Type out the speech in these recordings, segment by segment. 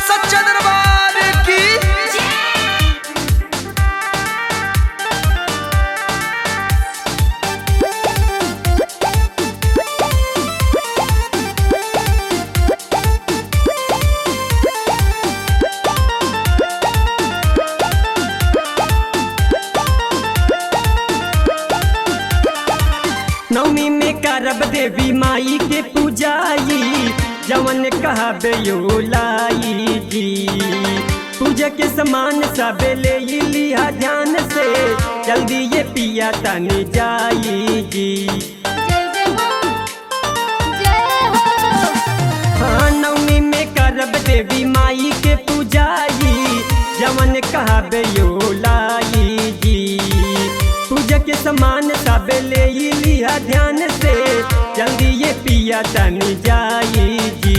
सच्चा दरबार की। नवमी में करब देवी माई के पूजाई, जवन कहबे यो लाई जी। पूजा के समान सब ले लिया ध्यान से, जल्दी ये पिया तनी जाई जी। हाँ नवमी में करब देवी माई के पूजाई, जवन कहबे यो लाई जी। पूजा के समान सब ले लिया ध्यान से, जल्दी ये पिया तनी जाई जी।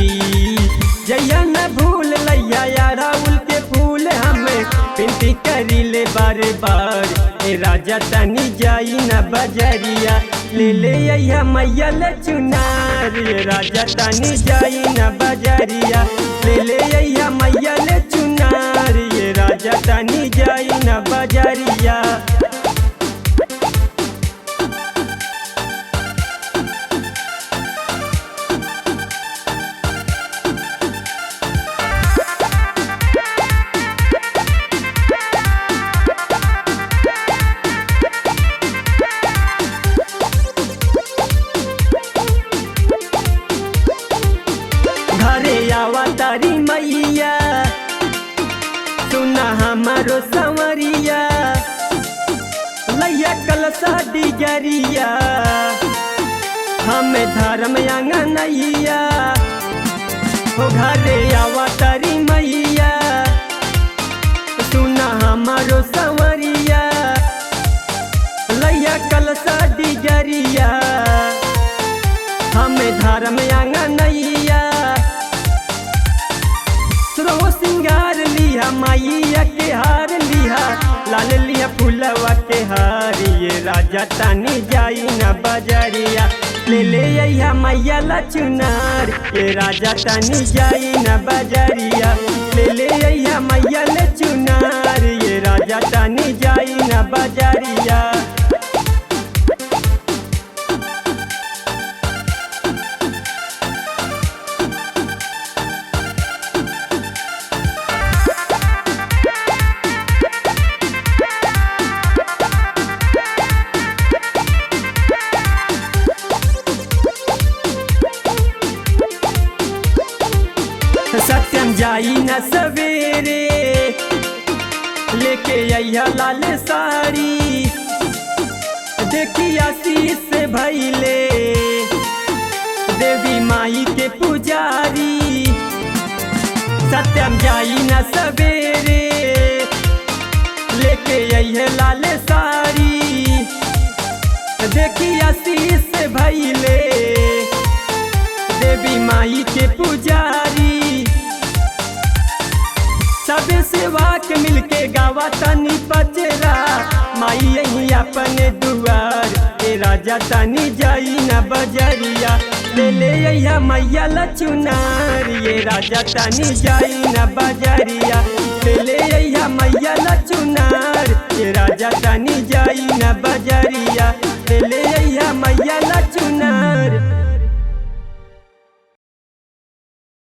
जया न भूल लैया या राहुल के फूल, हमें विनती करी ले बार बार। ए राजा तनी जाई न बजरिया, ले ले अइहा मैया ले चुनार। ए राजा तनी जाई न बजरिया, ले ले अइहा मैया ले चुनार। ये राजा तनी जाई न बजरिया। घरे आवा तारी मैया, सुना हमारो संवरिया। लैया कलसा डिगरिया, हमें धर्म अंगनैया। हो घरे आवा तारी मैया, सुना हमारो संवरिया। लैया कलसा डिगरिया, हमें धर्म अंगनैया। सुरो सिंगार लिया मैया के हार लिया, लाल लिया फूलवा के हार। ये राजा तानी जाई न बजरिया, ले ले अइहा मैया ला चुनार। ये राजा तानी जाई न बजरिया, ले ले अइहा मैया ले चुनार। ये राजा तानी जाई न बजरिया। सत्यम जाई न सवेरे, लेके अइहा लाल साड़ी। देखी आशीष भइले देवी माई के पुजारी। सत्यम जाई न सवेरे, लेके अइहा लाल साड़ी। देखी आशीष भइले देवी माई के पुजारी। सबे सेवा के मिलके गावा तनी पचरा, माई यही अपने दुआर। ए राजा तनी जाई न बजरिया, ले ले अइहा मैया ला चुनार। ये राजा तनी जाई न बजरिया, ले ले अइहा मैया ला चुनार। ये राजा तनी जाई न बजरिया, ले ले अइहा मैया ला चुनार।